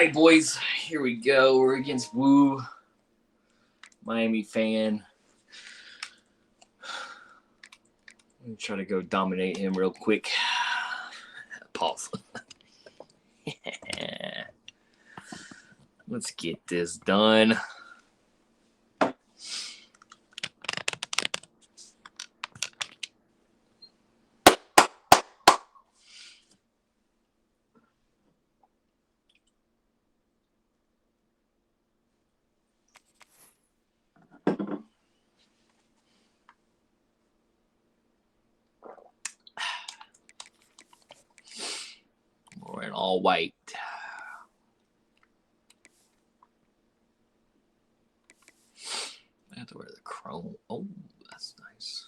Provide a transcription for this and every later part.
right, boys. Here we go. We're against Woo. Miami fan. I'm going to try to go dominate him real quick. Pause. Let's get this done. We're in all white. I have to wear the chrome. Oh, that's nice.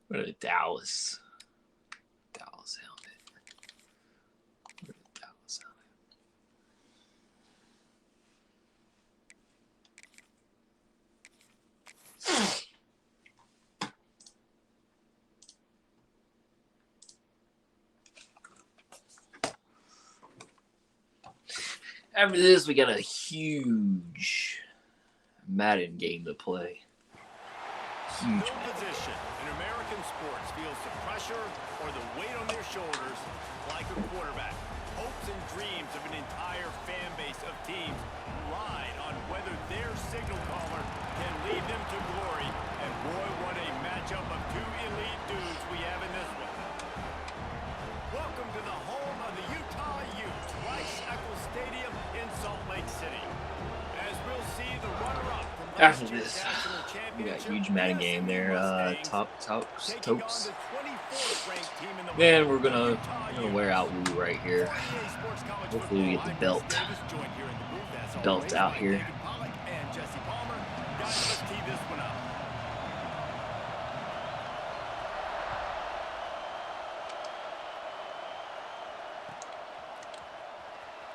What a Dallas helmet. What a Dallas helmet. After this, we got a huge Madden game to play. Huge. No position in American sports feels the pressure or the weight on their shoulders like a quarterback. Hopes and dreams of an entire fan base of teams ride on whether their signal caller can lead them to glory. And boy, what a matchup of two elite dudes we have in this one. Welcome to the home of the Utah Utes, Rice-Eccles Stadium in Salt Lake City. As we'll see the runner-up from after this, we got a huge Madden game there. Tokes. Then we're gonna wear out Woo right here. Hopefully we get the belt out here.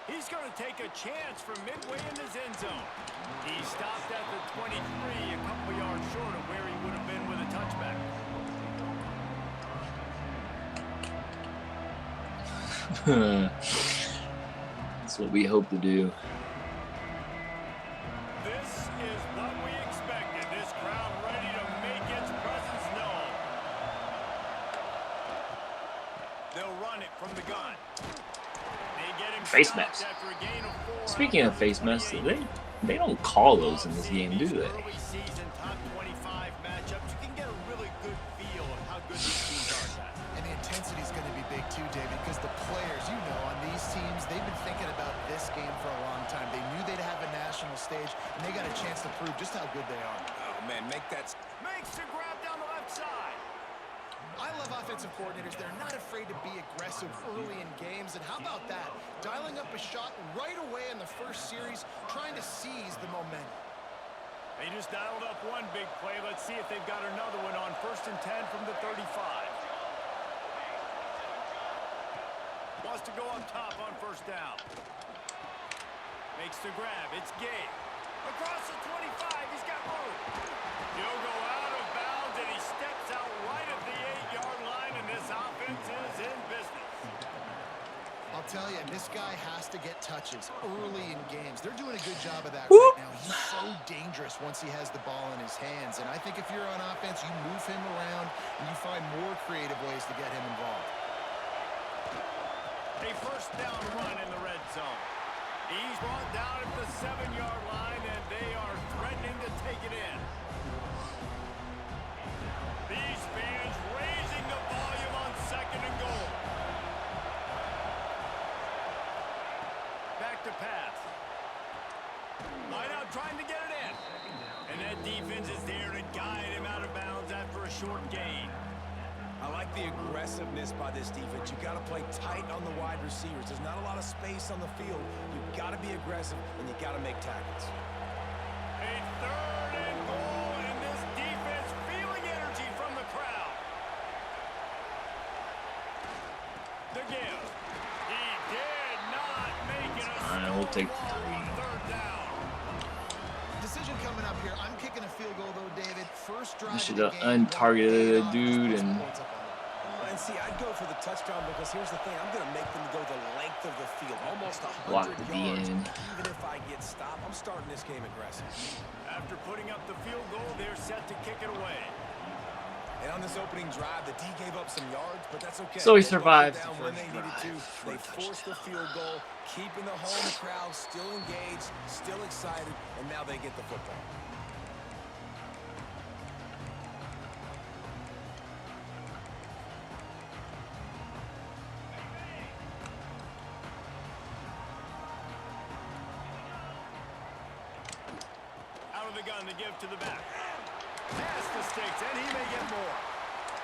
He's going to take a chance from midway in his end zone. He stopped at the 23, a couple yards short of where he would have been with a touchback. That's what we hope to do. This is what we expected. This crowd ready to make its presence known. They'll run it from the gun. Face mask. Speaking of face masks, they don't call those in this game, do they? And the intensity is going to be big too, David, because the players, on these teams, they've been thinking about this game for a long time. They knew they'd have a national stage, and they got a chance to prove just how good they are. Oh, man, makes the grab down the left side. I love offensive coordinators. They're not afraid to be aggressive early in games. And how about that? Dialing up a shot right away in the first series, trying to seize the momentum. They just dialed up one big play. Let's see if they've got another one on 1st and 10 from the 35. Wants to go up top on 1st down. Makes the grab. It's Gabe. Across the 25. He's got room. He'll go out of bounds, and he steps out right at the 8-yard line, and this offense is in business. I'll tell you, this guy has to get touches early in games. They're doing a good job of that right now. He's so dangerous once he has the ball in his hands. And I think if you're on offense, you move him around, and you find more creative ways to get him involved. A 1st down run in the red zone. He's brought down at the 7-yard line, and they are threatening to take it in. These fans raising the volume on 2nd and goal. Back to pass. Line out trying to get it in. And that defense is there to guide him out of bounds after a short gain. I like the aggressiveness by this defense. You got to play tight on the wide receivers. There's not a lot of space on the field. You got to be aggressive, and you got to make tackles. A 3rd and goal, and this defense feeling energy from the crowd. The give. He did not make it a All right, we'll take the 3. Decision coming up here. I'm kicking a field goal, though, David. First drive This of is the an game. untargeted dude, and And see, I'd go for the touchdown because here's the thing. I'm going to make them go the length of the field, almost 100 block the yards. DN. Even if I get stopped, I'm starting this game aggressive. After putting up the field goal, they're set to kick it away. And on this opening drive, the D gave up some yards, but that's okay. So he They survives buckled down the when first they needed to. drive for They a forced the field goal, keeping the home crowd still engaged, still excited, and now they get the football. Out of the gun to give to the back. Past the sticks, and he may get more.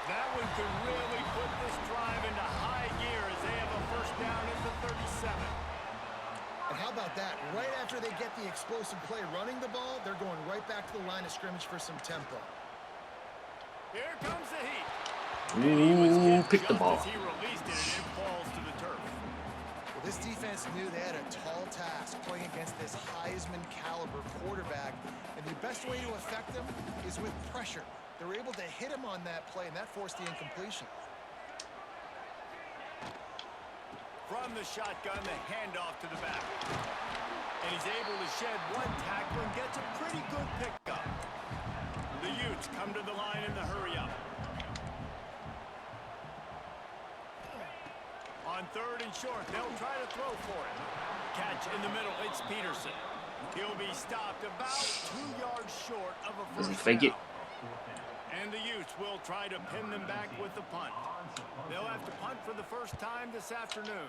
That one could really put this drive into high gear as they have a first down at the 37. And how about that? Right after they get the explosive play running the ball, they're going right back to the line of scrimmage for some tempo. Here comes the heat. Ooh, pick the ball. As he released it, and it falls to the turf. Well, this defense knew they had a tall task playing against this Heisman caliber quarterback, and the best way to affect them is with pressure. They were able to hit him on that play, and that forced the incompletion. From the shotgun, the handoff to the back. And he's able to shed one tackle and gets a pretty good pickup. The Utes come to the line in the hurry-up. On third and short, they'll try to throw for it. Catch in the middle, it's Peterson. He'll be stopped about 2 yards short of a Does he first fake it? down. And the Utes will try to pin them back with the punt. They'll have to punt for the first time this afternoon.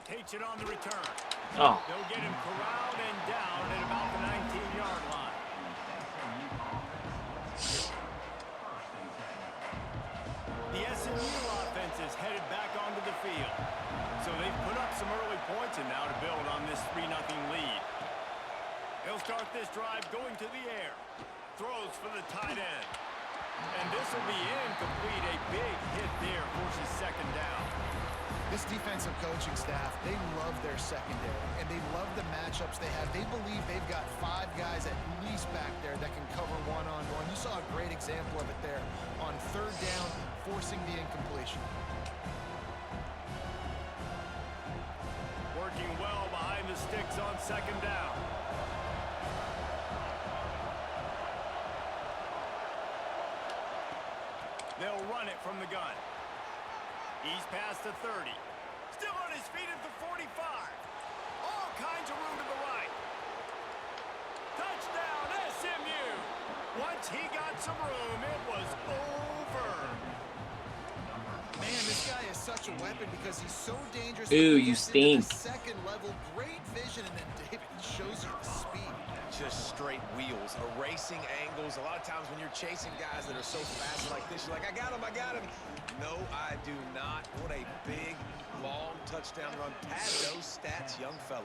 Takes it on the return. Oh, They'll get him corralled and down at about the 19-yard line. The SMU offense is headed back onto the field. So they've put up some early points and now to build on this 3-0 lead. He'll start this drive going to the air. Throws for the tight end. And this will be incomplete. A big hit there forces second down. This defensive coaching staff, they love their secondary, and they love the matchups they have. They believe they've got 5 guys at least back there that can cover one-on-one. You saw a great example of it there on third down, forcing the incompletion. Working well behind the sticks on second down. They'll run it from the gun. He's past the 30. Still on his feet at the 45. All kinds of room to the right. Touchdown, SMU. Once he got some room, it was over. Man, this guy is such a weapon because he's so dangerous. Ooh, you Gets into the stink. second level, great vision, and then David shows you the speed. Just straight wheels, erasing angles. A lot of times when you're chasing guys that are so fast like this, you're like, I got him, I got him. No, I do not. What a big, long touchdown run. Pad those stats, young fella.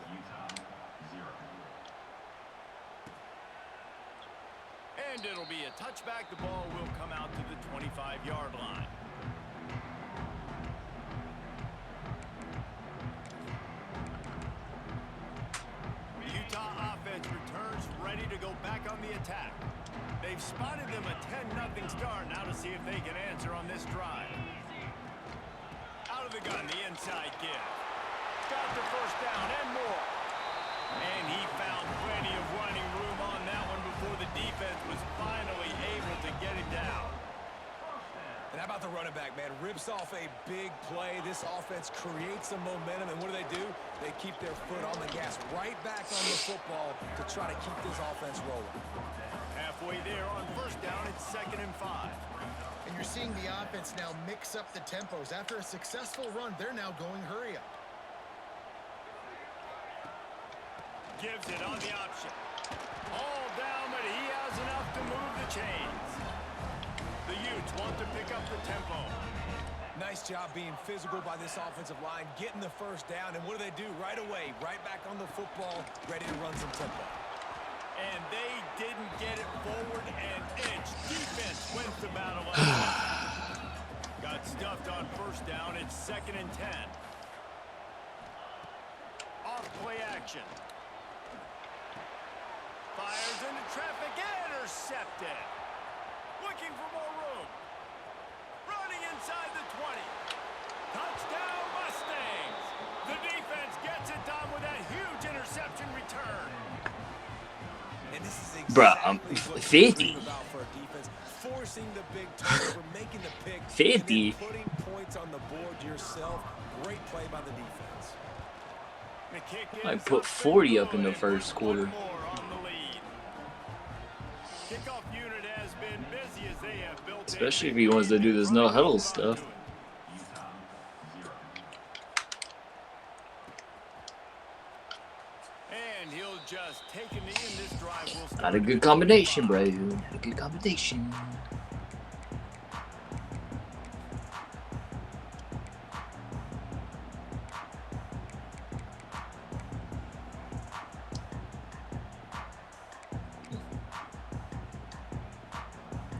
And it'll be a touchback. The ball will come out to the 25-yard line. The Utah offense returns ready to go back on the attack. They've spotted them a 10-0 start. Now to see if they can answer on this drive. Out of the gun, the inside give. Got the first down and more. And he found plenty of running room on that one before the defense was finally able to get him down. And how about the running back, man? Rips off a big play. This offense creates some momentum, and what do? They keep their foot on the gas, right back on the football to try to keep this offense rolling. Halfway there on first down, it's 2nd and 5. And you're seeing the offense now mix up the tempos. After a successful run, they're now going hurry up. Gives it on the option. All down, but he has enough to move the chains. The Utes want to pick up the tempo. Nice job being physical by this offensive line, getting the first down, and what do? Right away, right back on the football, ready to run some tempo. And they didn't get it forward an inch. Defense wins the battle. Got stuffed on first down. It's 2nd and 10. Off play action. traffic, intercepted. Looking for more room. Running inside the 20. Touchdown, Mustangs. The defense gets it done with that huge interception return. And this is Bruh, exactly 50. about for a defense, forcing the big turnover, making the pick, 50. and then putting points on the board yourself. Great play by the defense. The kick I is put up 40 and up in the good, first and quarter. one more on the lead. Kickoff unit has been busy as they have built. Especially if he wants to do this no huddle stuff. And he'll just take a knee, and this drive will start. Not a good combination, bro. Not a good combination.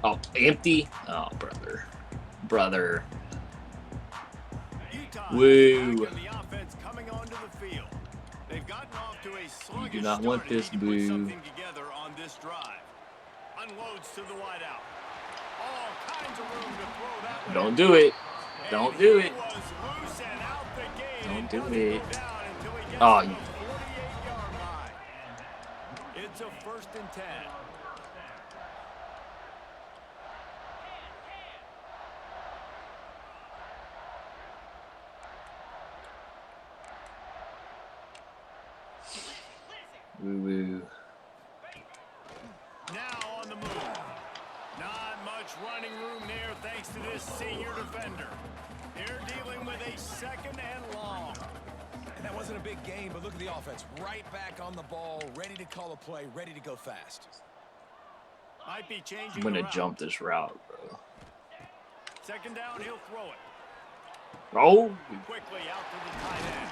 Oh, empty. Oh, brother. Brother. Woo. The offense coming onto the field. They've gotten off to a sluggish do not want start and this, need to put boo. something together on this drive. Unloads to the wideout. All kinds of room to throw that one. Don't do it. And Don't do he it. was loose and out the gate. Don't It do doesn't it. go down until he gets Oh, to you. the 48-yard line. It's a 1st and 10. Woo woo. Now on the move. Not much running room there thanks to this senior defender. They're dealing with a 2nd and long. And that wasn't a big game, but look at the offense. Right back on the ball, ready to call a play, ready to go fast. Might be changing. I'm gonna the route. jump this route, bro. 2nd down, he'll throw it. Oh, Quickly out to the tight end.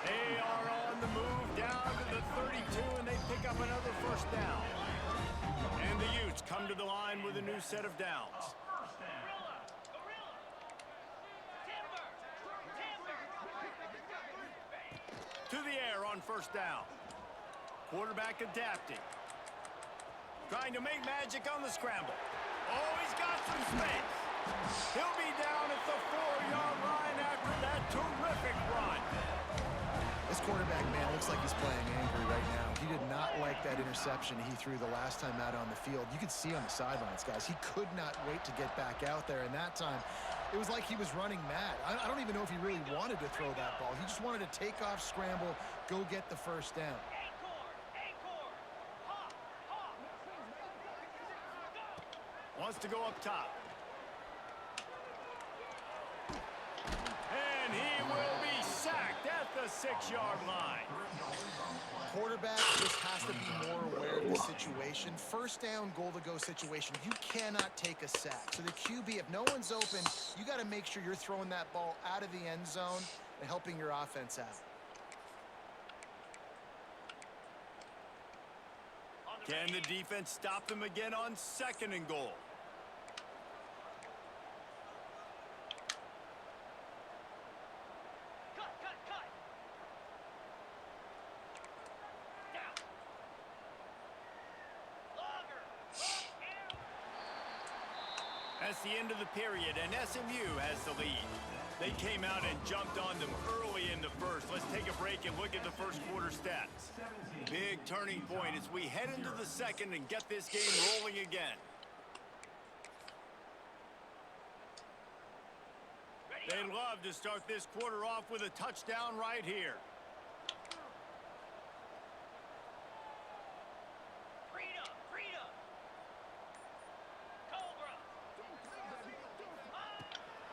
They are on the move down to the 32, and they pick up another 1st down. And the Utes come to the line with a new set of downs. To the air on 1st down. Quarterback adapting. Trying to make magic on the scramble. Oh, he's got some space. He'll be down at the 4-yard line after that terrific run. This quarterback, man, looks like he's playing angry right now. He did not like that interception he threw the last time out on the field. You could see on the sidelines, guys, he could not wait to get back out there. And that time, it was like he was running mad. I don't even know if he really wanted to throw that ball. He just wanted to take off, scramble, go get the 1st down. Wants to go up top. And he will be sacked at the 6-yard line. Quarterback just has to be more aware of the situation. 1st down, goal-to-go situation. You cannot take a sack. So the QB, if no one's open, you got to make sure you're throwing that ball out of the end zone and helping your offense out. Can the defense stop them again on 2nd and goal? That's the end of the period, and SMU has the lead. They came out and jumped on them early in the 1st. Let's take a break and look at the 1st quarter stats. Big turning point as we head into the 2nd and get this game rolling again. They'd love to start this quarter off with a touchdown right here.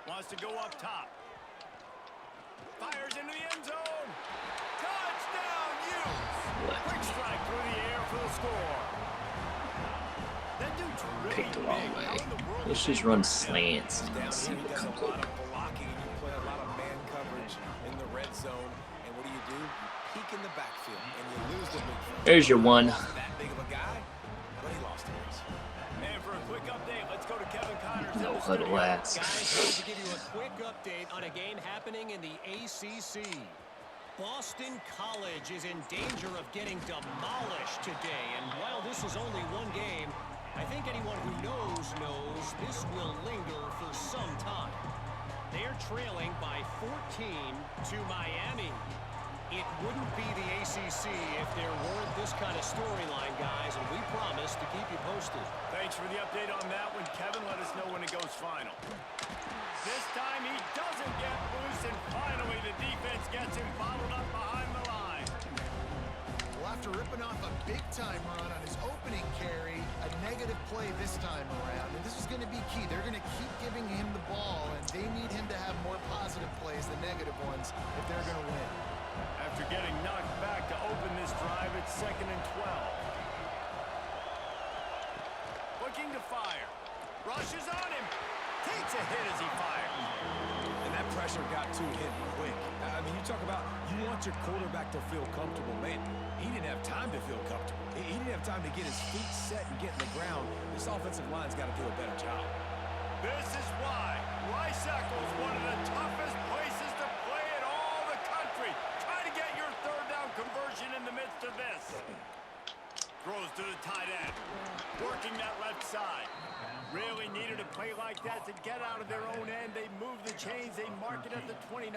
Wants to go up top. Fires into the end zone. Touchdown, Utes. Quick strike through the air for the score. That dude's really picked the wrong big. How way. in the world Let's did just they run run slants and Down see here, he what does comes a lot up. of blocking, and you play a lot of man coverage in the red zone. And what do? You peek in the backfield, and you lose the big fella. There's your one. That big of a guy, but he lost it. And for a quick update, let's go to Kevin Connors. No in the huddle studio. ass. Guys, here to give you a quick update on a game happening in the ACC. Boston College is in danger of getting demolished today. And while this is only one game, I think anyone who knows this will linger for some time. They're trailing by 14 to Miami. It wouldn't be the ACC if there weren't this kind of storyline, guys, and we promise to keep you posted. Thanks for the update on that one, Kevin. Let us know when it goes final. This time he doesn't get loose, and finally the defense gets him bottled up behind the line. Well, after ripping off a big-time run on his opening carry, a negative play this time around, and this is going to be key. They're going to keep giving him the ball, and they need him to have more positive plays than negative ones if they're going to win. After getting knocked back to open this drive, it's 2nd and 12. Looking to fire. Rushes on him. Takes a hit as he fires. And that pressure got to him quick. I mean, you talk about you want your quarterback to feel comfortable. Man, he didn't have time to feel comfortable. He didn't have time to get his feet set and get in the ground. This offensive line's got to do a better job. This is why Rice Eccles, one of the toughest places to play in all the country. Try to get your third down conversion in the midst of this. Throws to the tight end. Working that left side. Really needed a play like that to get out of their own end. They move the chains. They mark it at the 29.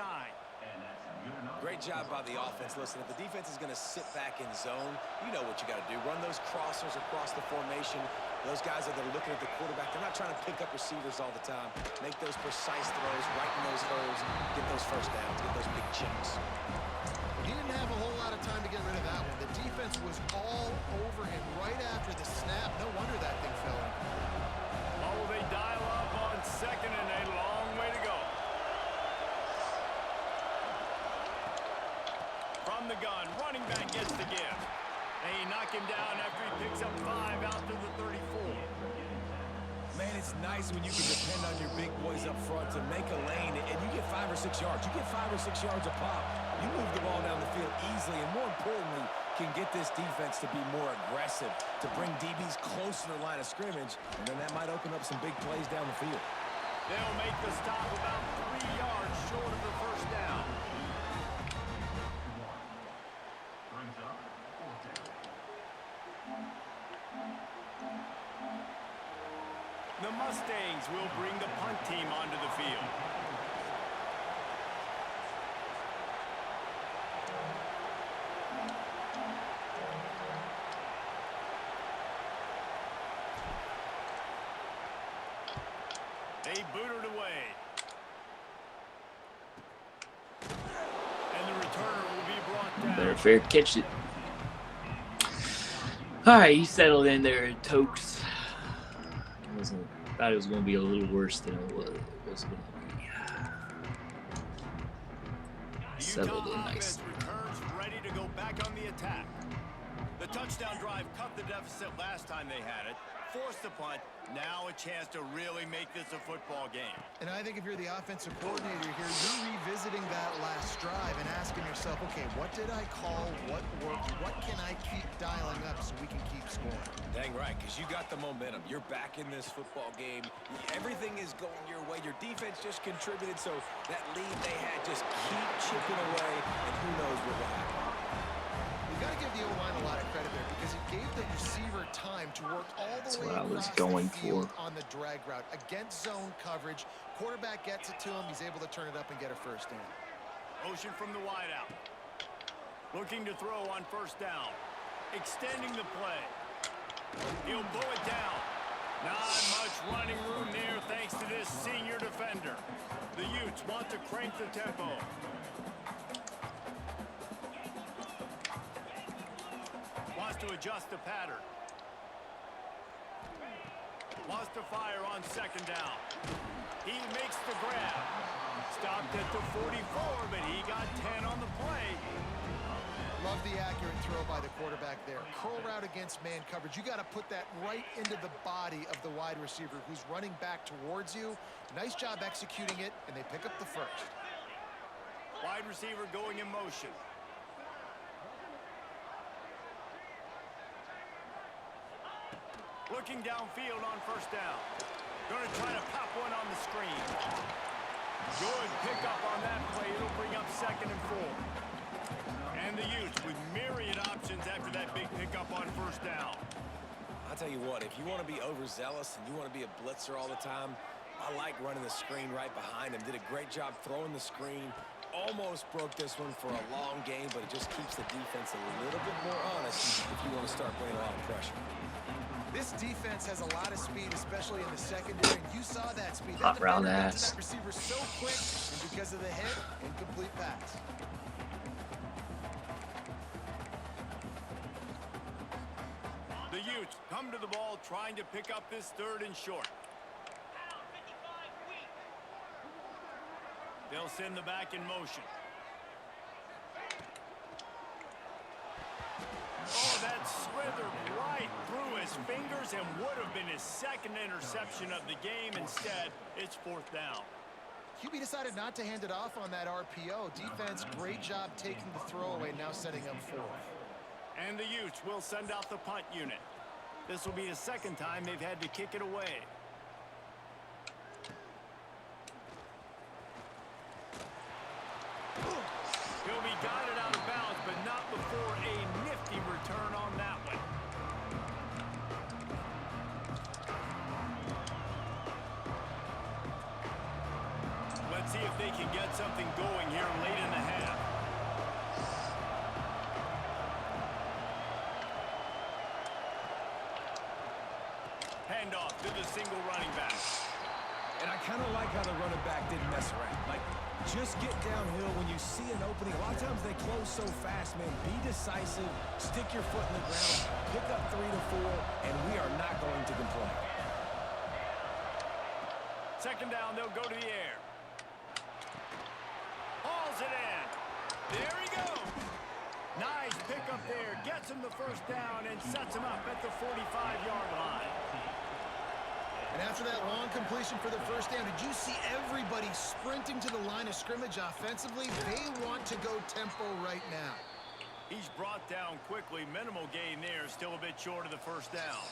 Great job by the offense. Listen, if the defense is going to sit back in zone, you know what you got to do. Run those crossers across the formation. Those guys that are looking at the quarterback, they're not trying to pick up receivers all the time. Make those precise throws, right in those holes, get those first downs, get those big chunks. He didn't have a whole lot of time to get rid of that one. The defense was all over him right after the snap. No wonder that thing fell in. Oh, they dial up on 2nd and a long way to go. From the gun, running back gets the give. They knock him down after he picks up 5 out to the 34. Man, it's nice when you can depend on your big boys up front to make a lane, and you get 5 or 6 yards. You get 5 or 6 yards a pop. You move the ball down the field easily, and more importantly, can get this defense to be more aggressive, to bring DBs close to the line of scrimmage, and then that might open up some big plays down the field. They'll make the stop about 3 yards short of the first down. The Mustangs will bring the punt team onto the field. They boot it away. And the returner will be brought down. Better fair catch it. All right, he settled in there, Tokes. Thought it was going to be a little worse than it was going to be. Settled in nice. Returns ready to go back on the attack. The touchdown drive cut the deficit last time they had it. Forced the punt. Now a chance to really make this a football game. And I think if you're the offensive coordinator here, you're revisiting that last drive and asking yourself, okay, what did I call? What worked? What can I keep dialing up so we can keep scoring? Dang right, because you got the momentum. You're back in this football game. Everything is going your way. Your defense just contributed, so that lead they had, just keep chipping away, and who knows what will happen. You've got to give the O-line a lot of credit there because it gave the receiver time to work all the way across the field on the drag route. Against zone coverage, quarterback gets it to him. He's able to turn it up and get a first down. Motion from the wideout. Looking to throw on first down. Extending the play. He'll blow it down. Not much running room there thanks to this senior defender. The Utes want to crank the tempo. Wants to adjust the pattern. Wants to fire on second down. He makes the grab. Stopped at the 44, but he got 10 on the play. Love the accurate throw by the quarterback there. Curl route against man coverage. You got to put that right into the body of the wide receiver who's running back towards you. Nice job executing it, and they pick up the first. Wide receiver going in motion. Looking downfield on first down. Going to try to pop one on the screen. Good pickup on that play. It'll bring up 2nd and 4. And the Utes with myriad options after that big pickup on first down. I'll tell you what, if you want to be overzealous and you want to be a blitzer all the time, I like running the screen right behind him. Did a great job throwing the screen. Almost broke this one for a long game, but it just keeps the defense a little bit more honest if you want to start bringing a lot of pressure. This defense has a lot of speed, especially in the secondary, and you saw that speed. Hot round That ass. receiver so quick, and because of the hit, incomplete pass. The Utes come to the ball trying to pick up this 3rd and short. They'll send the back in motion. Oh, that slithered right through his fingers and would have been his 2nd interception of the game. Instead, it's 4th down. QB decided not to hand it off on that RPO. Defense, great job taking the throwaway, now setting up 4th. And the Utes will send out the punt unit. This will be the 2nd time they've had to kick it away. He'll be guided out of bounds, but not before a nifty return on that one. Let's see if they can get something going here late in the half. Handoff to the single running back. And I kind of like how the running back didn't mess around. Like, just get downhill when you see an opening. A lot of times they close so fast, man. Be decisive, stick your foot in the ground, pick up 3 to 4, and we are not going to complain. 2nd down, they'll go to the air. Hauls it in. There he goes. Nice pickup there. Gets him the 1st down and sets him up at the 45-yard line. And after that long completion for the 1st down, did you see everybody sprinting to the line of scrimmage offensively? They want to go tempo right now. He's brought down quickly. Minimal gain there. Still a bit short of the 1st down.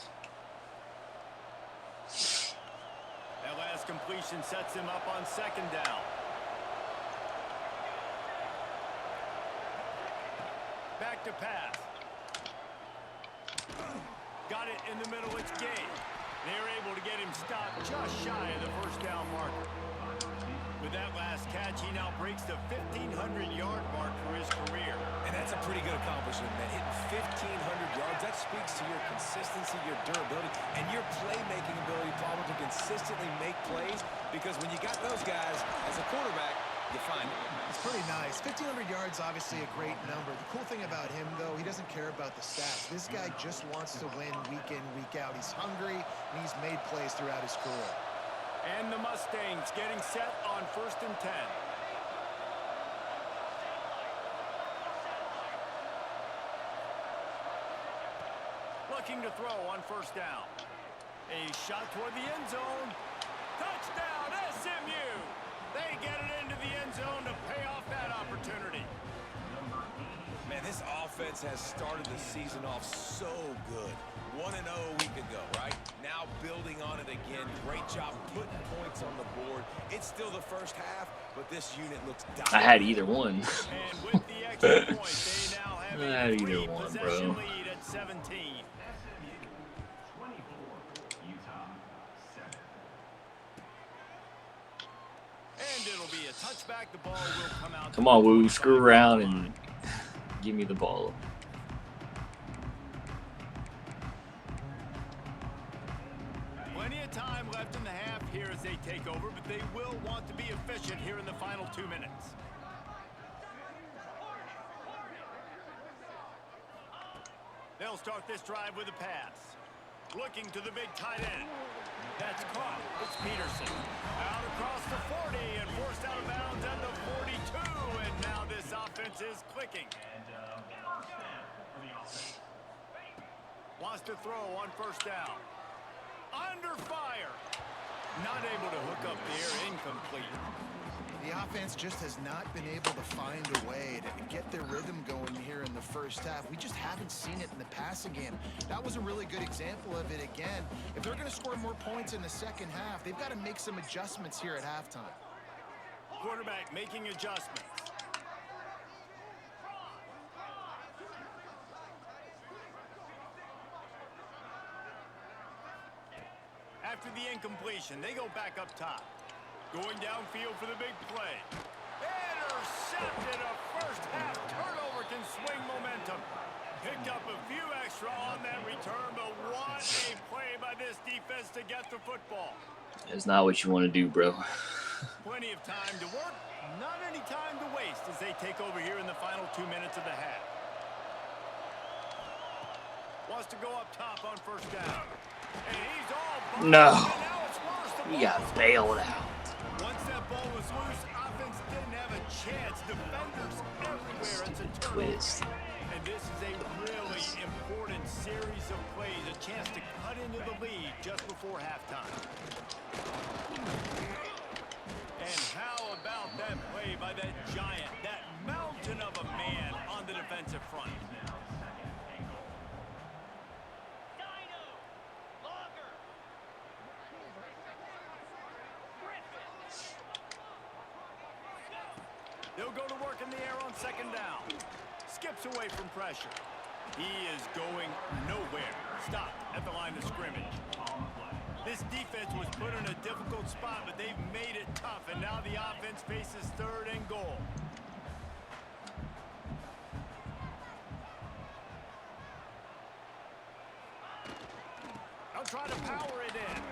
That last completion sets him up on 2nd down. Back to pass. Got it in the middle. It's Gay. They're able to get him stopped just shy of the 1st down marker. With that last catch, he now breaks the 1,500-yard mark for his career. And that's a pretty good accomplishment, man. Hitting 1,500 yards, that speaks to your consistency, your durability, and your playmaking ability, Paul, to consistently make plays. Because when you got those guys as a quarterback, you find it. It's pretty nice. 1,500 yards, obviously a great number. The cool thing about him, though, he doesn't care about the stats. This guy just wants to win week in, week out. He's hungry, and he's made plays throughout his career. And the Mustangs getting set on 1st and 10. Looking to throw on 1st down. A shot toward the end zone. Touchdown, SMU! They get it into the end zone to pay off that opportunity. Man, this offense has started the season off so good. 1-0 a week ago, right? Now building on it again. Great job putting points on the board. It's still the 1st half, but this unit looks dominant. I had either one. And with the extra point, they now have I had a either 3 one, possession bro. lead at 17. And it'll be a touchback. The ball will come out. Come on, Woo. Screw around and give me the ball. Plenty of time left in the half here as they take over, but they will want to be efficient here in the final 2 minutes. They'll start this drive with a pass. Looking to the big tight end. That's caught. It's Peterson. Out across the 40 and forced out of bounds at the 42. And now this offense is clicking. Wants to throw on 1st down. Under fire. Not able to hook up there. Incomplete. The offense just has not been able to find a way to get their rhythm going here in the 1st half. We just haven't seen it in the passing game. That was a really good example of it again. If they're going to score more points in the 2nd half, they've got to make some adjustments here at halftime. Quarterback making adjustments. after the incompletion. They go back up top. Going downfield for the big play. Intercepted. A first half turnover can swing momentum. Picked up a few extra on that return, but what a play by this defense to get the football. It's not what you want to do, bro. Plenty of time to work, not any time to waste as they take over here in the final 2 minutes of the half. Wants to go up top on first down. And he's all No. now it's worse. He got bailed out. Once that ball was loose, offense didn't have a chance. Defenders everywhere. It's a Twist. and this is a really important series of plays, a chance to cut into the lead just before halftime. And how about that play by that giant, that mountain of a man on the defensive front? They'll go to work in the air on second down. Skips away from pressure. He is going nowhere. Stopped at the line of scrimmage. This defense was put in a difficult spot, but they've made it tough, and now the offense faces third and goal. I'll try to power it in.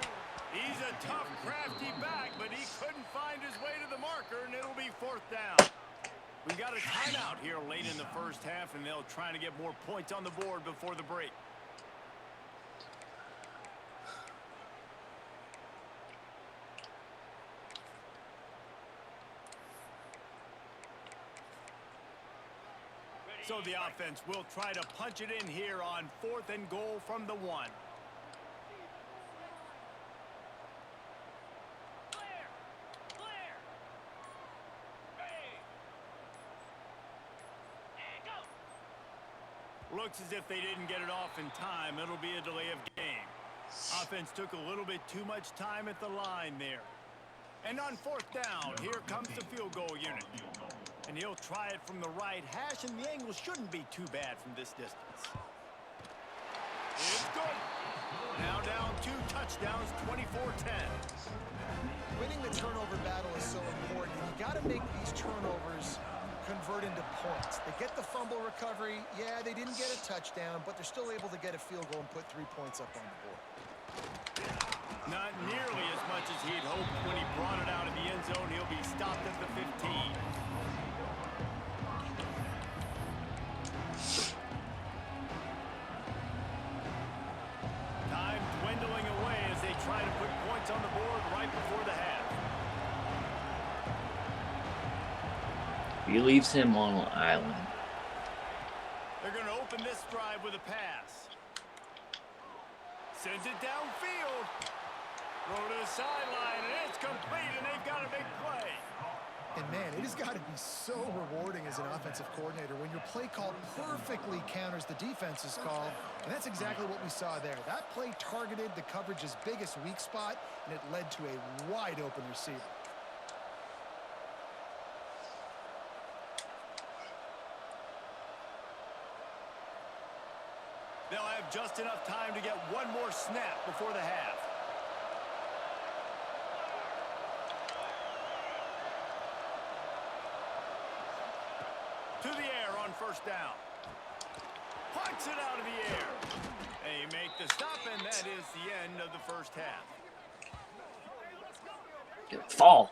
He's a tough, crafty back, but he couldn't find his way to the marker, and it'll be fourth down. We've got a timeout here late in the first half, and they'll try to get more points on the board before the break. So the offense will try to punch it in here on fourth and goal from the 1. Looks as if they didn't get it off in time. It'll be a delay of game. Offense took a little bit too much time at the line there. And on fourth down, here comes the field goal unit. And he'll try it from the right hash, and the angle shouldn't be too bad from this distance. It's good. Now down 2 touchdowns, 24-10. Winning the turnover battle is so important. You got to make these turnovers convert into points. They get the fumble recovery. Yeah, they didn't get a touchdown, but they're still able to get a field goal and put 3 points up on the board. Not nearly as much as he'd hoped when he brought it out of the end zone. He'll be stopped at the 15. Time dwindling away as they try to put points on the board right before the half. He leaves him on an island. They're going to open this drive with a pass. Sends it downfield. Throw to the sideline, and it's complete, and they've got a big play. And man, it has got to be so rewarding as an offensive coordinator when your play call perfectly counters the defense's call. And that's exactly what we saw there. That play targeted the coverage's biggest weak spot, and it led to a wide open receiver. They'll have just enough time to get one more snap before the half. To the air on first down. Punts it out of the air. They make the stop, and that is the end of the first half. Fall.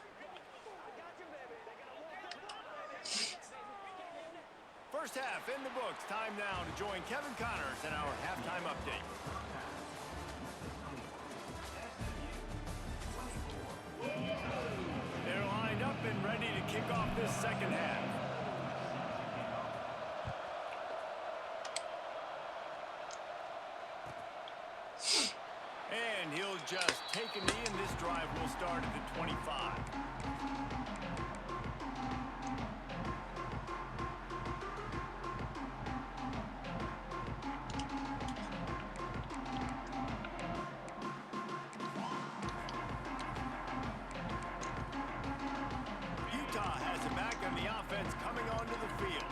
First half in the books. Time now to join Kevin Connors in our halftime update. They're lined up and ready to kick off this second half. And he'll just take a knee, and this drive will start at the 25. Utah has it back, and the offense coming onto the field.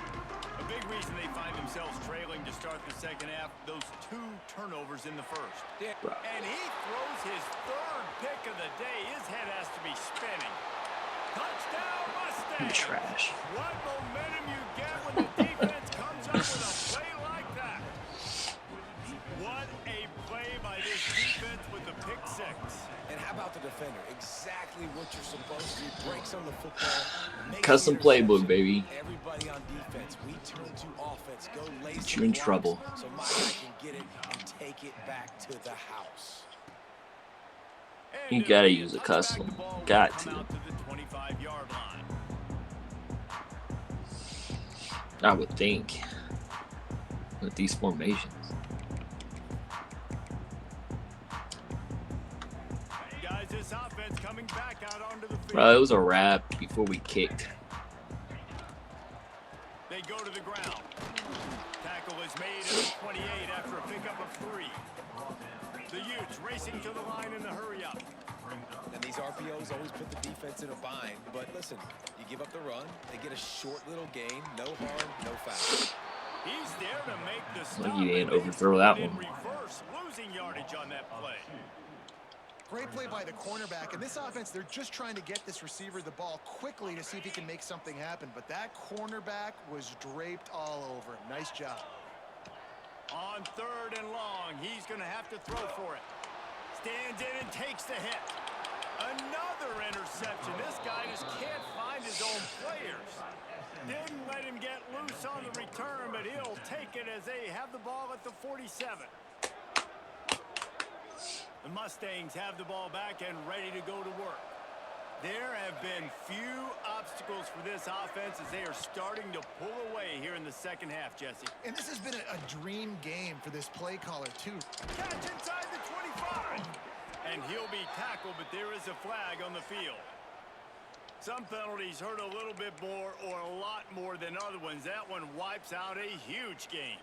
A big reason they find find themselves trailing to start the second half. Those 2 turnovers in the first. Yeah. And he throws his 3rd pick of the day. His head has to be spinning. Touchdown, Mustang! Trash. What momentum you get when the defense comes up with a play like that. What a play by this defense with the pick 6. And how about the defender? Exactly what you're supposed to do. Breaks on the football. Custom playbook, baby. Everybody on defense. We turn to offense. Go lazy. Get you in trouble. So my guy can get it and take it back to the house. You gotta use a custom. Got to. I would think. With these formations. Guys, this offense coming back out onto the field. Bro, it was a wrap before we kicked. They go to the ground. Tackle is made at the 28 after a pickup of 3. The Utes racing to the line in the hurry up. And these RPOs always put the defense in a bind. But listen, you give up the run, they get a short little gain, no harm, no foul. He's there to make the stop. Like you didn't overthrow that in one. Reverse, losing yardage on that play. Great play by the cornerback. And this offense, they're just trying to get this receiver the ball quickly to see if he can make something happen. But that cornerback was draped all over him. Nice job. On 3rd and long, he's going to have to throw for it. Stands in and takes the hit. Another interception. This guy just can't find his own players. Didn't let him get loose on the return, but he'll take it as they have the ball at the 47. The Mustangs have the ball back and ready to go to work. There have been few obstacles for this offense as they are starting to pull away here in the second half, Jesse. And this has been a dream game for this play caller, too. Catch inside the 25. And he'll be tackled, but there is a flag on the field. Some penalties hurt a little bit more or a lot more than other ones. That one wipes out a huge game.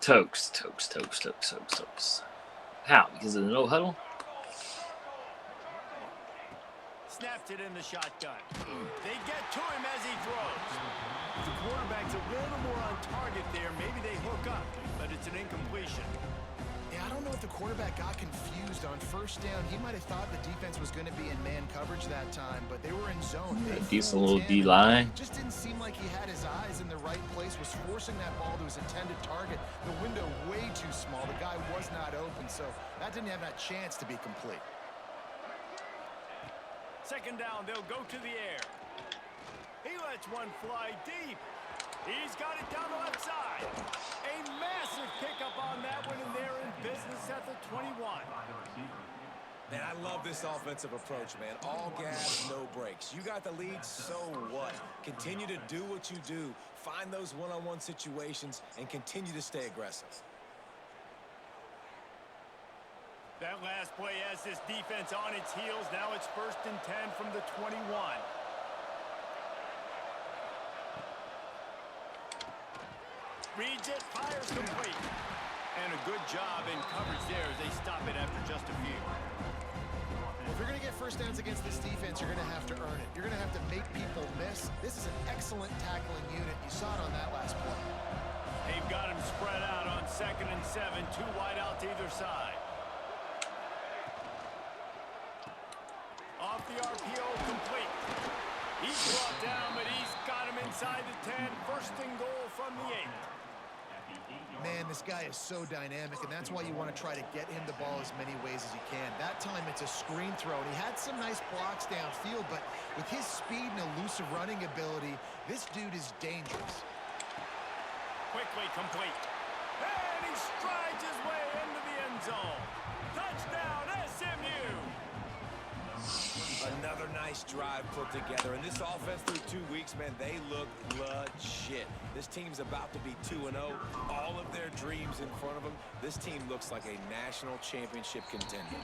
Tokes. How? Because of the no huddle? Snaps it in the shotgun. They get to him as he throws. The quarterback's a little more on target there. Maybe they hook up, but it's an incompletion. Yeah, I don't know if the quarterback got confused on 1st down. He might have thought the defense was going to be in man coverage that time, but they were in zone. A decent little D-line. Just didn't seem like he had his eyes in the right place, was forcing that ball to his intended target. The window way too small. The guy was not open, so that didn't have that chance to be complete. 2nd down, they'll go to the air. He lets one fly deep. He's got it down the left side. A massive pickup on that one, and they're in business at the 21. Man, I love this offensive approach, man. All gas, no brakes. You got the lead, so what? Continue to do what you do. Find those one-on-one situations and continue to stay aggressive. That last play has this defense on its heels. Now it's 1st and 10 from the 21. Reads it, fires complete. And a good job in coverage there as they stop it after just a few. Well, if you're going to get 1st downs against this defense, you're going to have to earn it. You're going to have to make people miss. This is an excellent tackling unit. You saw it on that last play. They've got him spread out on 2nd and 7, 2 wide out to either side. Off the RPO, complete. He's brought down, but he's got him inside the 10. 1st and goal from the 8. Man, this guy is so dynamic, and that's why you want to try to get him the ball as many ways as you can. That time, it's a screen throw, and he had some nice blocks downfield, but with his speed and elusive running ability, this dude is dangerous. Quickly complete. And he strides his way into the end zone. Touchdown, SMU! Another nice drive put together. And this offense through 2 weeks, man, they look legit. This team's about to be 2-0. All of their dreams in front of them. This team looks like a national championship contender.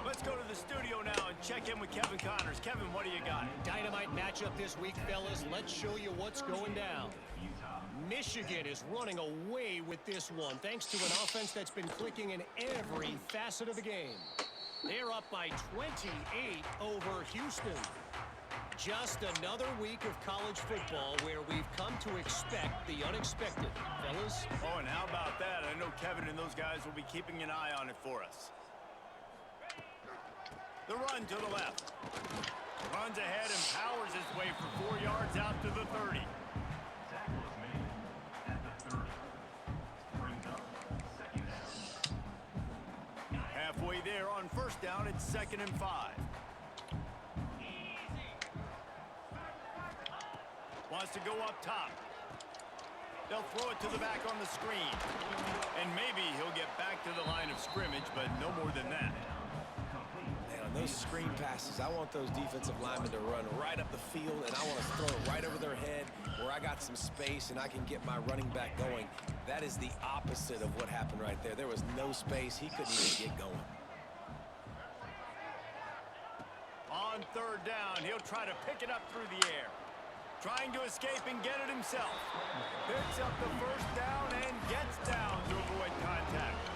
Let's go to the studio now and check in with Kevin Connors. Kevin, what do you got? Dynamite matchup this week, fellas. Let's show you what's going down. Michigan is running away with this one, thanks to an offense that's been clicking in every facet of the game. They're up by 28 over Houston. Just another week of college football where we've come to expect the unexpected, fellas. Oh, and how about that? I know Kevin and those guys will be keeping an eye on it for us. The run to the left. Runs ahead and powers his way for 4 yards out to the 30. Halfway there on first down, it's 2nd and 5. Wants to go up top. They'll throw it to the back on the screen. And maybe he'll get back to the line of scrimmage, but no more than that. Man, on those screen passes, I want those defensive linemen to run right up the field, and I want to throw it right over their head where I got some space and I can get my running back going. That is the opposite of what happened right there. There was no space. He couldn't even get going. On 3rd down, he'll try to pick it up through the air. Trying to escape and get it himself. Picks up the 1st down and gets down to avoid contact.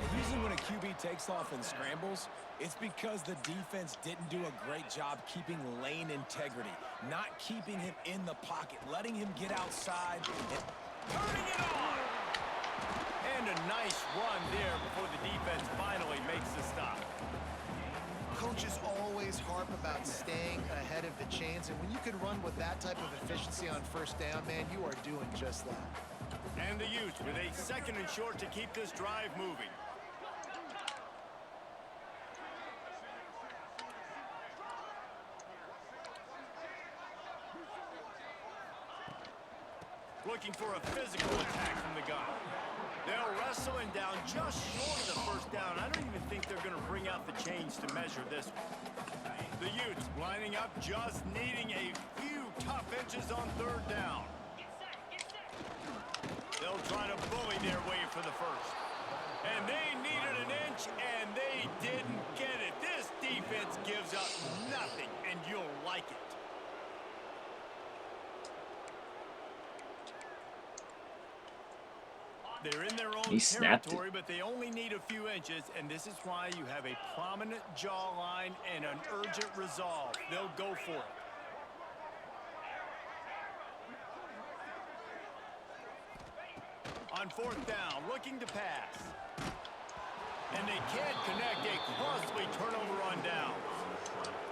And usually when a QB takes off and scrambles, it's because the defense didn't do a great job keeping lane integrity, not keeping him in the pocket, letting him get outside and Turning it on! And a nice run there before the defense finally makes the stop. Coaches always harp about staying ahead of the chains, and when you can run with that type of efficiency on 1st down, man, you are doing just that. And the Utes with a 2nd and short to keep this drive moving. Looking for a physical attack from the gun. They'll wrestle him down just short of the 1st down. I don't even think they're going to bring out the chains to measure this one. The Utes lining up, just needing a few tough inches on 3rd down. They'll try to bully their way for the 1st. And they needed an inch, and they didn't get it. This defense gives up nothing, and you'll like it. They're in their own territory, but they only need a few inches, and this is why you have a prominent jawline and an urgent resolve. They'll go for it. On 4th down, looking to pass. And they can't connect a costly turnover on downs.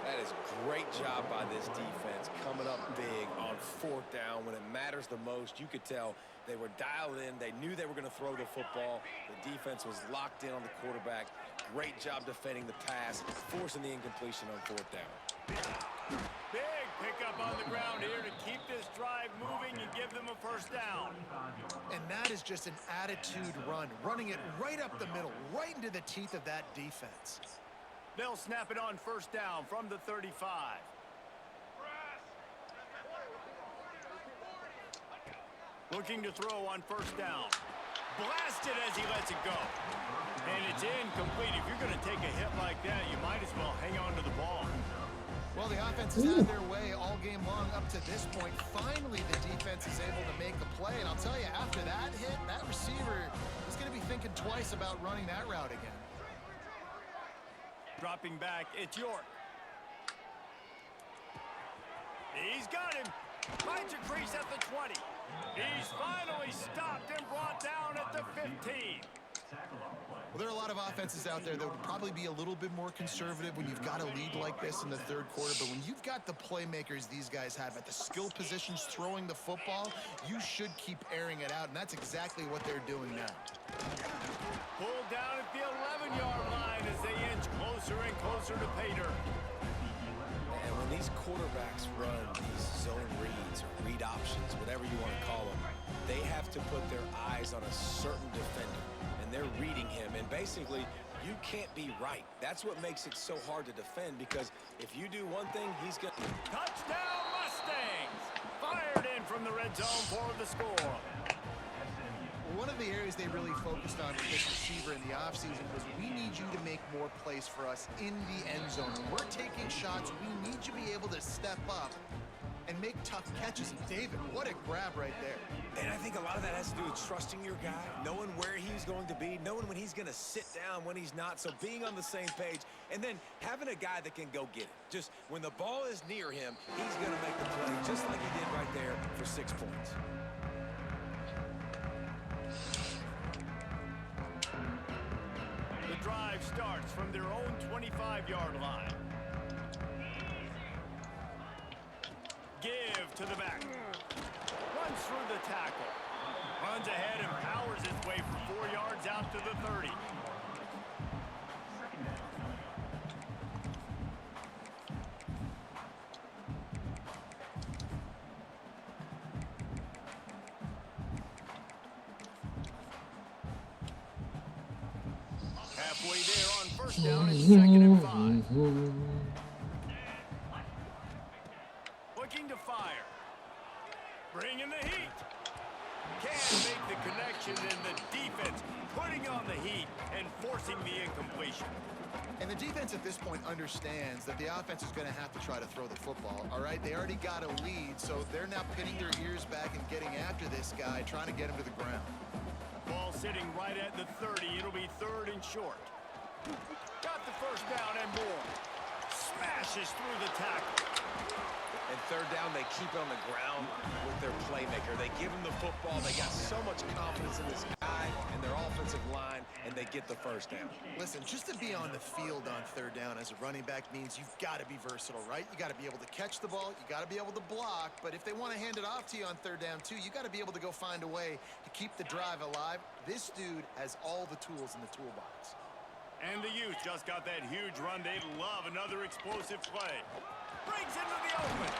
That is great job by this defense, coming up big on 4th down when it matters the most. You could tell they were dialed in. They knew they were going to throw the football. The defense was locked in on the quarterback. Great job defending the pass, forcing the incompletion on 4th down. Big pickup on the ground here to keep this drive moving and give them a 1st down. And that is just an attitude run, running it right up the middle, right into the teeth of that defense. They'll snap it on 1st down from the 35. Looking to throw on 1st down. Blasted as he lets it go. And it's incomplete. If you're going to take a hit like that, you might as well hang on to the ball. Well, the offense has had their way all game long up to this point. Finally, the defense is able to make a play. And I'll tell you, after that hit, that receiver is going to be thinking twice about running that route again. Dropping back, it's York. He's got him. Finds a crease at the 20. He's finally stopped and brought down at the 15. Well, there are a lot of offenses out there that would probably be a little bit more conservative when you've got a lead like this in the 3rd quarter. But when you've got the playmakers these guys have at the skill positions throwing the football, you should keep airing it out. And that's exactly what they're doing now. Pulled down at the 11-yard line as they inch closer and closer to pay dirt. And when these quarterbacks run these zone reads or read options, whatever you want to call them, they have to put their eyes on a certain defender. And they're reading him. And basically, you can't be right. That's what makes it so hard to defend, because if you do one thing, he's going to... Touchdown Mustangs! Fired in from the red zone for the score. One of the areas they really focused on with this receiver in the offseason was, we need you to make more plays for us in the end zone. When we're taking shots, we need you to be able to step up and make tough catches. And David, what a grab right there. And I think a lot of that has to do with trusting your guy, knowing where he's going to be, knowing when he's going to sit down, when he's not. So being on the same page, and then having a guy that can go get it. Just when the ball is near him, he's going to make the play, just like he did right there for 6 points. The drive starts from their own 25-yard line. Give to the back. Runs through the tackle. Runs ahead and powers his way for 4 yards out to the 30. Halfway there on first down, it's 2nd and 5. Looking to fire. Bringing the heat. Can't make the connection, and the defense putting on the heat and forcing the incompletion. And the defense at this point understands that the offense is going to have to try to throw the football, all right? They already got a lead, so they're now pinning their ears back and getting after this guy, trying to get him to the ground. Ball sitting right at the 30. It'll be 3rd and short. Got the first down and more. Smashes through the tackle. And 3rd down, they keep it on the ground with their playmaker. They give him the football. They got so much confidence in this guy and their offensive line, and they get the first down. Listen, just to be on the field on 3rd down as a running back means you've got to be versatile, right? You got to be able to catch the ball. You got to be able to block. But if they want to hand it off to you on 3rd down, too, you got to be able to go find a way to keep the drive alive. This dude has all the tools in the toolbox. And the Utes just got that huge run. They love another explosive play. Brings into the open.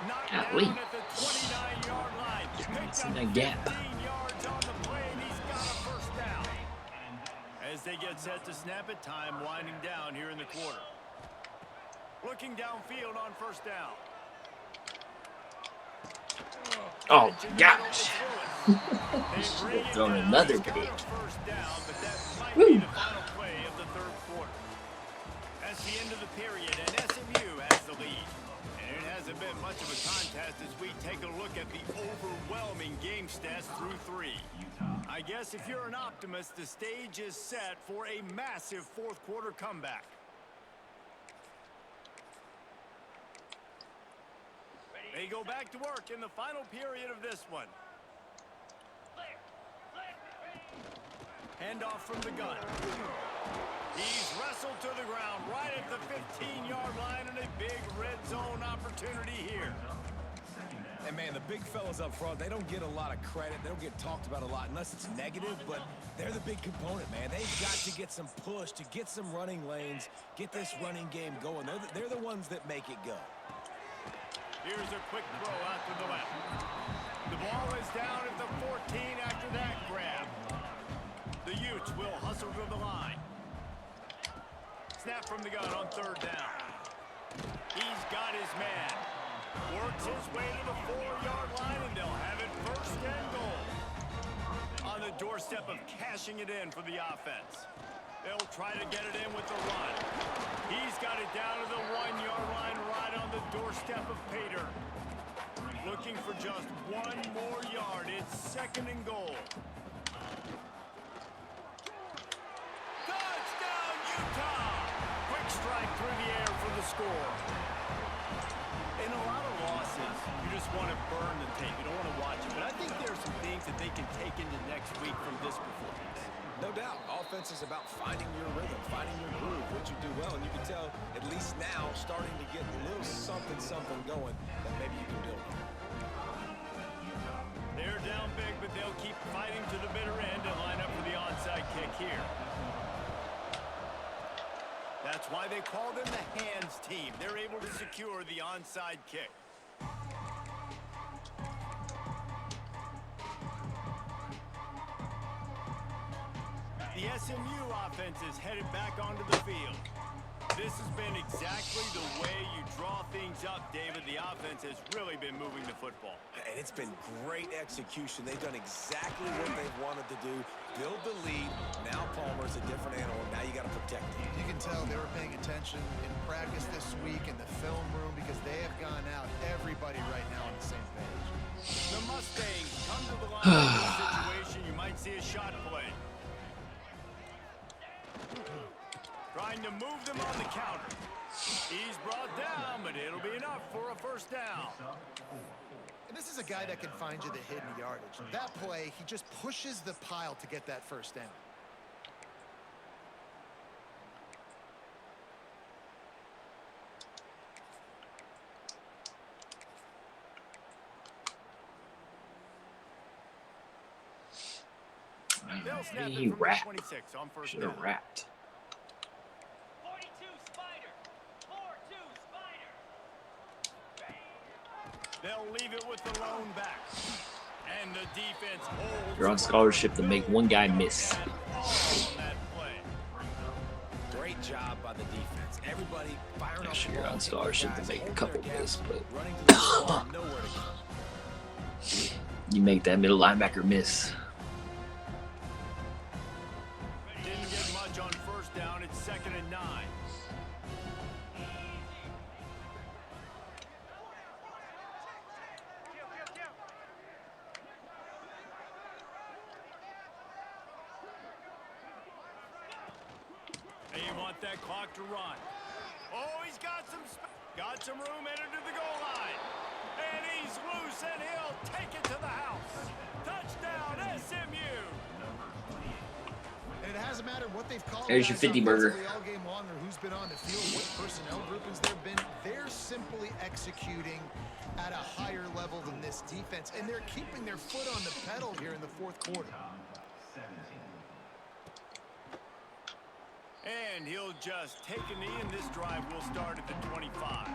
Knocked down at the 29-yard line. Picked up 15 yards on the play, and he's got a first down. As they get set to snap it, time winding down here in the quarter. Looking downfield on first down. Oh, gosh. Throwing another pick. Woo. The final play of the 3rd quarter. That's the end of the period, and SMU has the lead. And it hasn't been much of a contest as we take a look at the overwhelming game stats through 3. I guess if you're an optimist, the stage is set for a massive 4th quarter comeback. They go back to work in the final period of this one. Handoff from the gun. He's wrestled to the ground right at the 15-yard line, and a big red zone opportunity here. And, man, the big fellas up front, they don't get a lot of credit. They don't get talked about a lot unless it's negative, but they're the big component, man. They've got to get some push, to get some running lanes, get this running game going. They're the ones that make it go. Here's a quick throw out to the left. The ball is down at the 14 after that grab. The Utes will hustle to the line. Snap from the gun on 3rd down. He's got his man. Works his way to the 4-yard line, and they'll have it 1st and goal. On the doorstep of cashing it in for the offense. They'll try to get it in with the run. He's got it down to the 1-yard line right on the doorstep of Pater. Looking for just 1 more yard. It's 2nd and goal. Touchdown, Utah! Quick strike through the air for the score. In a lot of losses, you just want to burn the tape. You don't want to watch it. But I think there are some things that they can take into next week from this performance. No doubt. Offense is about finding your rhythm, finding your groove, what you do well. And you can tell, at least now, starting to get a little something going that maybe you can build on. They're down big, but they'll keep fighting to the bitter end and line up for the onside kick here. That's why they call them the hands team. They're able to secure the onside kick. The SMU offense is headed back onto the field. This has been exactly the way you draw things up, David. The offense has really been moving the football. And it's been great execution. They've done exactly what they've wanted to do. Build the lead. Now Palmer is a different animal. Now you got to protect it. You can tell they were paying attention in practice this week in the film room because they have gone out, everybody right now on the same page. The Mustangs come to the line in this situation. You might see a shot play. Trying to move them on the counter. He's brought down, but it'll be enough for a first down. And this is a guy that can find you the hidden yardage. That play, he just pushes the pile to get that first down. He rapped. Should have rapped. 42 Spider. 4-2 Spider. They'll leave it with the lone back. And the defense holds. You're on scholarship to make one guy miss. Great job by the defense. Everybody firing off. You're on scholarship to make a couple miss, but you make that middle linebacker miss. Didn't get much on first down. It's 2nd and 9. And you want that clock to run. Oh, he's got some room entered to the goal line. And he's loose, and he'll take it to the house. Touchdown, SMU. And it hasn't mattered what they've called. There's your 50 burger. All game long, or who's been on the field, what personnel groupings there have been. They're simply executing at a higher level than this defense, and they're keeping their foot on the pedal here in the fourth quarter. And he'll just take a knee, and this drive will start at the 25.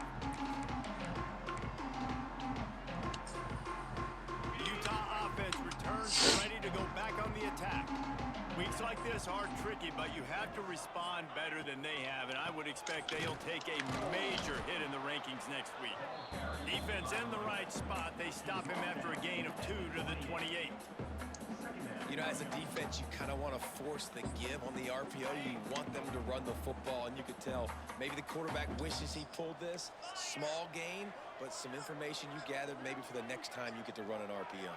The Utah offense returns ready to go back on the attack. Weeks like this are tricky, but you have to respond better than they have, and I would expect they'll take a major hit in the rankings next week. Defense in the right spot. They stop him after a gain of 2 to the 28. You know, as a defense, you kind of want to force the give on the RPO. You want them to run the football, and you could tell maybe the quarterback wishes he pulled this. Small gain, but some information you gathered maybe for the next time you get to run an RPO.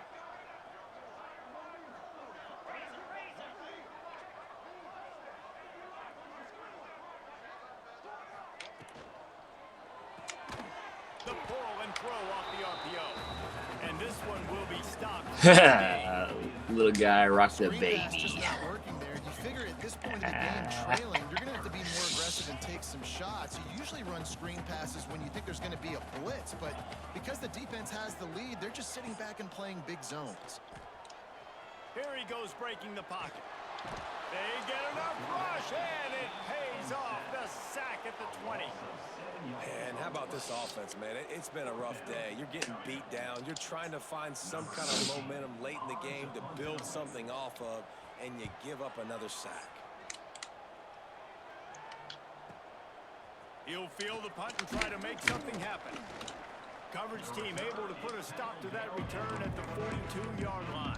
The pull and throw off the RPO. And this one will be stopped. Little guy rocked the Screen pass baby. just not working there. You figure at this point of the game, trailing, you're going to have to be more aggressive and take some shots. You usually run screen passes when you think there's going to be a blitz, but because the defense has the lead, they're just sitting back and playing big zones. Here he goes breaking the pocket. They get enough rush, and it pays off. The sack at the 20. And how about this offense, man? It's been a rough day. You're getting beat down. You're trying to find some kind of momentum late in the game to build something off of, and you give up another sack. He'll field the punt and try to make something happen. Coverage team able to put a stop to that return at the 42-yard line.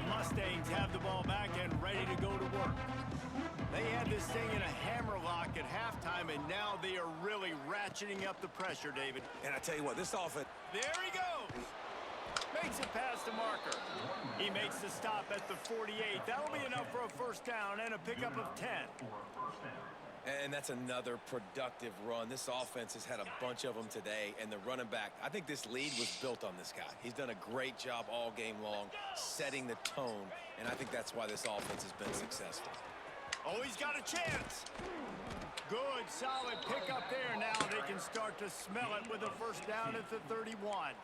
Mustangs have the ball back and ready to go to work. They had this thing in a hammerlock at halftime, and now they are really ratcheting up the pressure, David. And I tell you what, this offense... There he goes. Makes it past the marker. He makes the stop at the 48. That'll be enough for a first down and a pickup of 10. And that's another productive run. This offense has had a bunch of them today, and the running back, I think this lead was built on this guy. He's done a great job all game long, setting the tone, and I think that's why this offense has been successful. Oh, he's got a chance. Good, solid pickup there. Now they can start to smell it with a first down at the 31.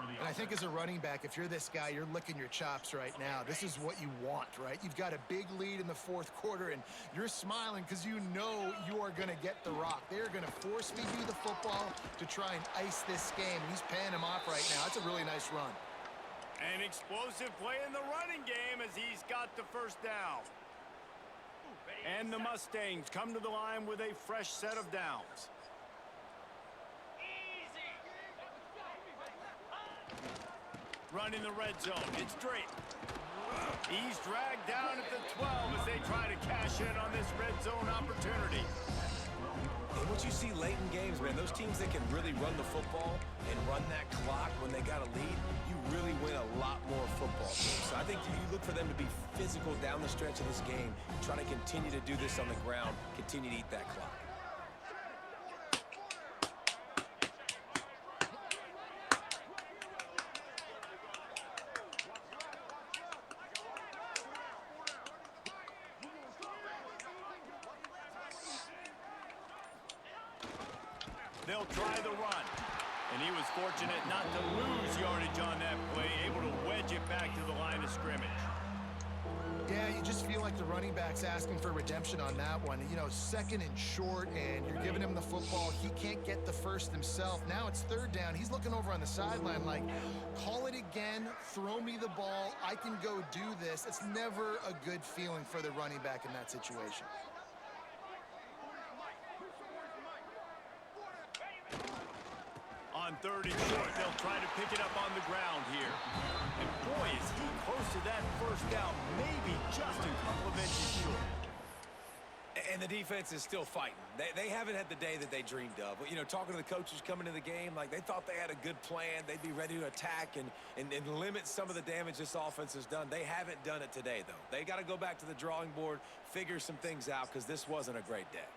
And I think as a running back, if you're this guy, you're licking your chops right now. This is what you want, right? You've got a big lead in the fourth quarter, and you're smiling because you know you are going to get the rock. They're going to force feed you the football to try and ice this game. He's paying him off right now. That's a really nice run. An explosive play in the running game as he's got the first down. And the Mustangs come to the line with a fresh set of downs. Running the red zone. It's Drake. He's dragged down at the 12 as they try to cash in on this red zone opportunity. And what you see late in games, man, those teams that can really run the football and run that clock when they got a lead, you really win a lot more football games. So I think you look for them to be physical down the stretch of this game, try to continue to do this on the ground, continue to eat that clock. They'll try the run. And he was fortunate not to lose yardage on that play, able to wedge it back to the line of scrimmage. Yeah, you just feel like the running back's asking for redemption on that one. You know, 2nd and short, and you're giving him the football. He can't get the first himself. Now it's 3rd down. He's looking over on the sideline like, call it again, throw me the ball, I can go do this. It's never a good feeling for the running back in that situation. On 3rd and short, they'll try to pick it up on the ground here. And boy, is he close to that first down, maybe just a couple of inches short. And the defense is still fighting. They haven't had the day that they dreamed of. You know, talking to the coaches coming to the game, like they thought they had a good plan. They'd be ready to attack and limit some of the damage this offense has done. They haven't done it today, though. They got to go back to the drawing board, figure some things out, because this wasn't a great day.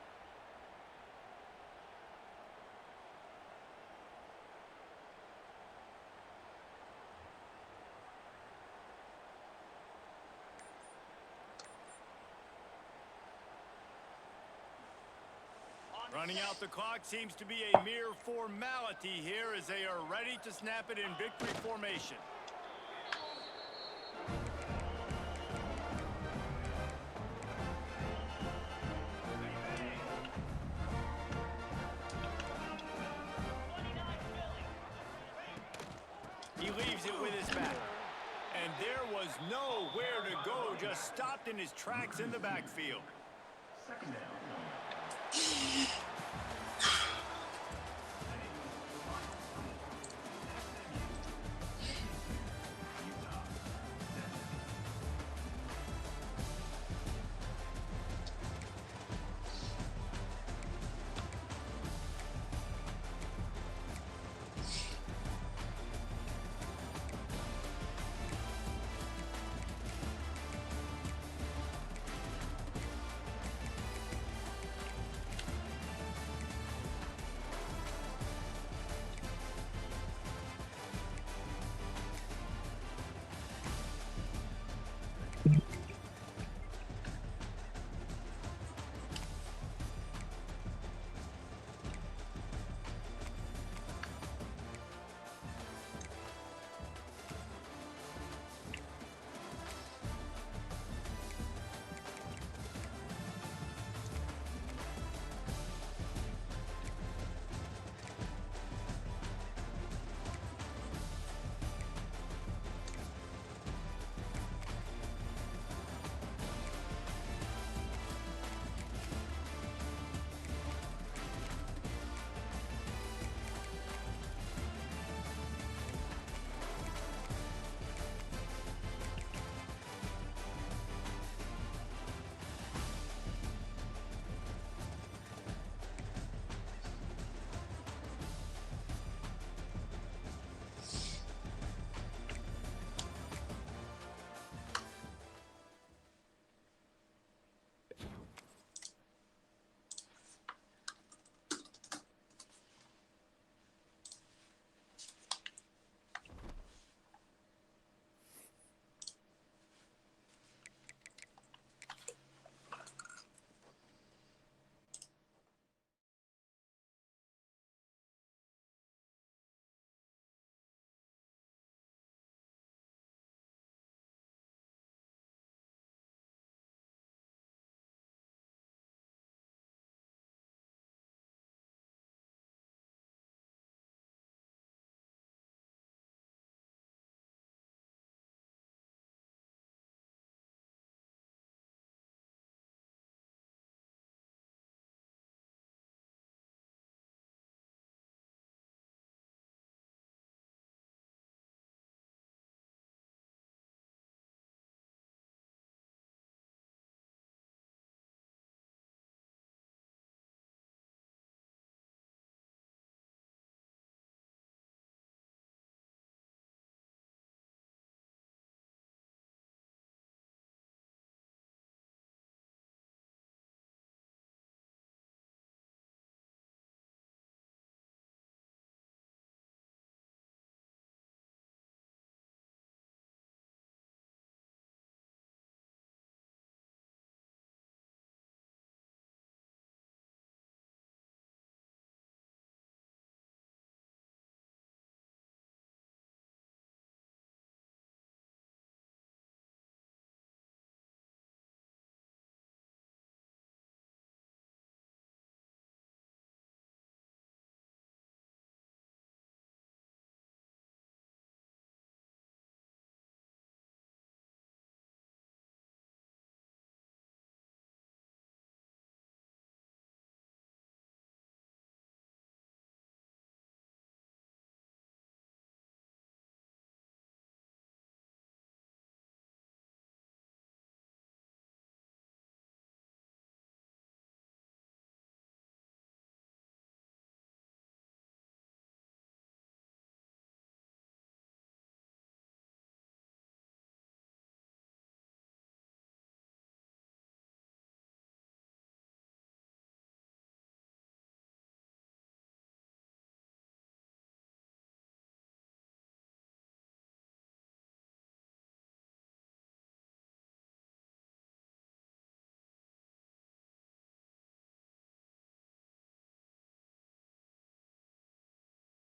Running out the clock seems to be a mere formality here as they are ready to snap it in victory formation. He leaves it with his back. And there was nowhere to go, just stopped in his tracks in the backfield. 2nd down.